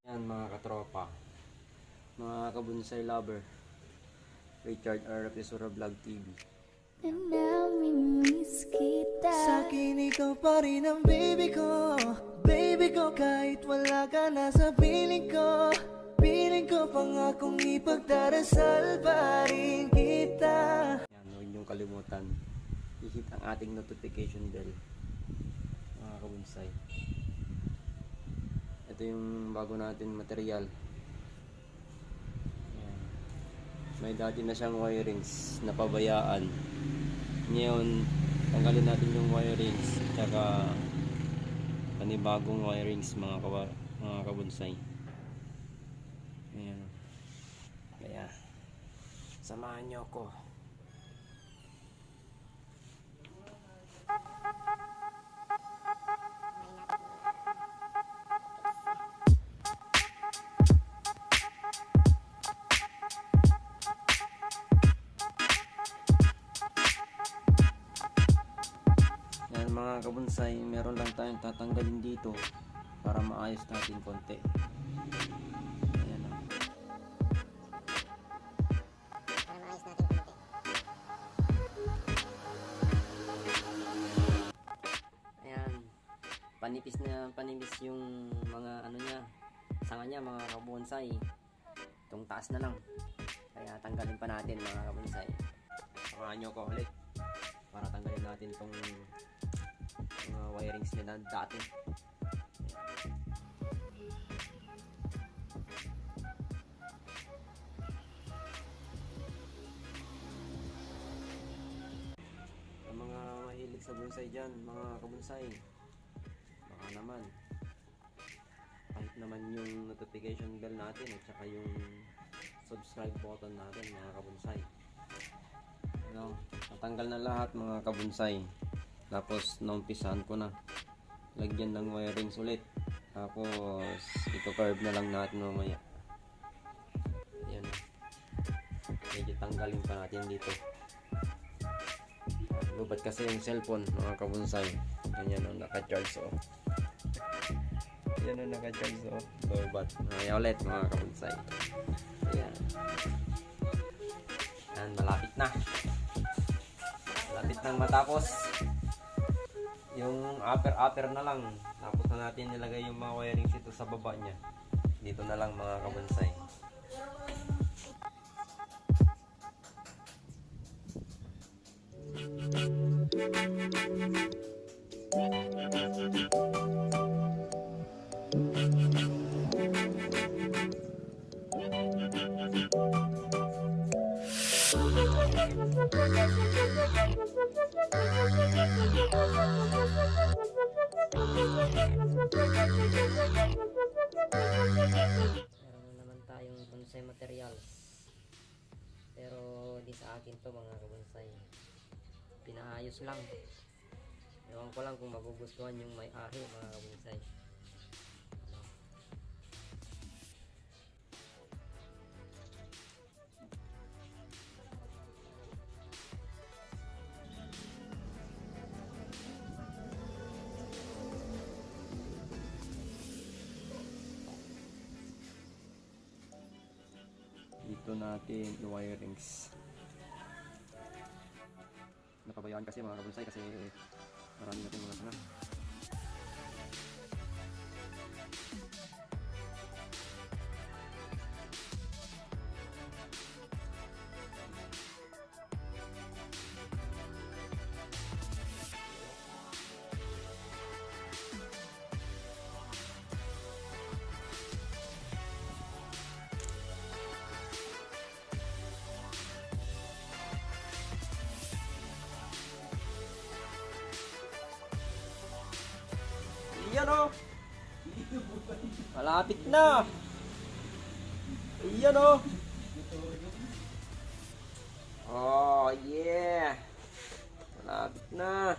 Yan mga katropa, mga kabonsai lover, Richard R. Pisura Vlog TV. Namimiss kita. Sa'kin ikaw pa rin ang baby ko. Baby ko kahit wala ka na sa piling ko. Piling ko pangakong ipagdarasal pa rin kita. Yan, huwag niyong kalimutan i-hit ang ating notification bell mga kabonsai. Ito yung bago natin material. Yan. May dati na siyang wirings na pabayaan. Ngayon tanggalin natin yung wirings tsaka panibagong wirings mga kabonsai. Ayan. Kaya samahan niyo ako. Yan mga kabonsai, meron lang tayong tatanggalin dito para maayos natin konti. Ayan o. Ayan. Panipis yung mga ano niya, sanga niya mga kabonsai. Itong taas na lang. Kaya tanggalin pa natin mga kabonsai. Samahan nyo ko ulit para tanggalin natin itong mga wirings nila dati. Ang mga mahilig sa bonsai dyan mga kabonsai, baka naman kahit naman yung notification bell natin at saka yung subscribe button natin mga kabonsai. No, natanggal na lahat mga kabonsai. Tapos naumpisahan ko na lagyan ng wirings ulit. Tapos ito curve na lang natin mamaya. Ayan. Medyo tanggalin pa natin dito. Lubat kasi yung cellphone mga kabonsai. Ganyan o, naka-charge o. Yan o, naka-charge o. Lubat. Ayan ulit mga kabonsai. Ayan. Ayan, malapit na. Malapit nang matapos. Yung upper na lang. Tapos na natin nilagay yung mga wirings ito sa baba niya. Dito na lang mga kabonsai. Meron na naman tayong bonsai materials. Pero di sa akin to mga kabonsai. Pinaayos lang. Ewan ko lang kung magugustuhan yung may-ari mga kabonsai. Dito natin i-wirings. Napabayaan kasi mga kabonsai kasi marami natin mga sanga. Iyan o. Malapit na. Iyan o. Oh yeah. Malapit na.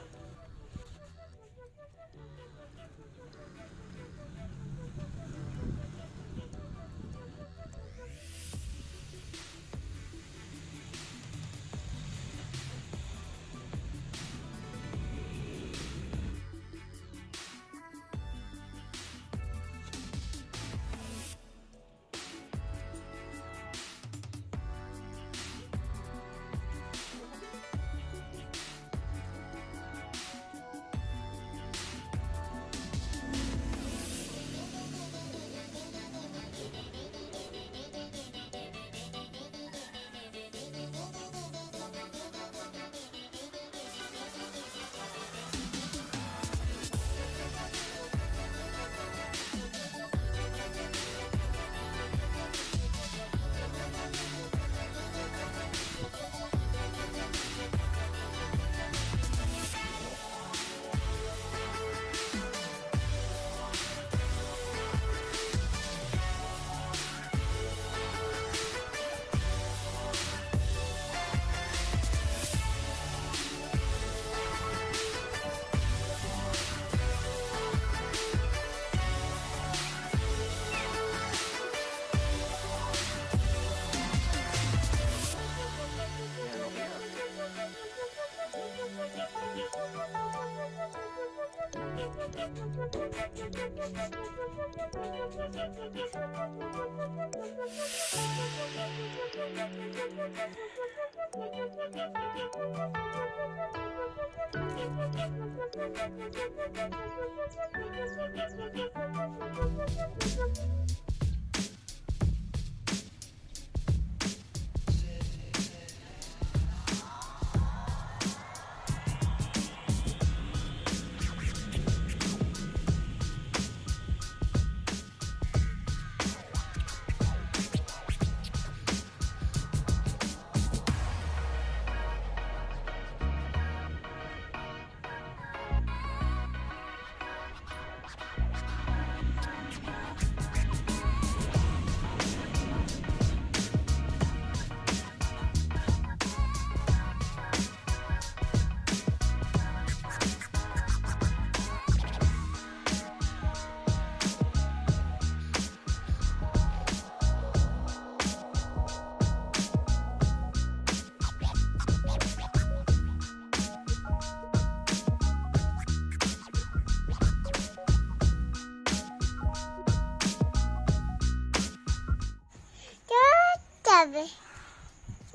Tabi.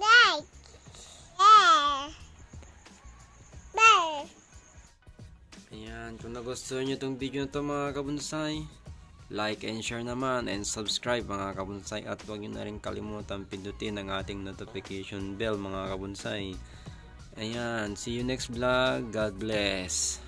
Like. Yeah. Bye. Ayan, kung nagustuhan nyo itong video na to mga kabonsay, like and share naman and subscribe mga kabonsay, at huwag nyo na rin kalimutan pindutin ang ating notification bell mga kabonsay. Ayan, see you next vlog. God bless.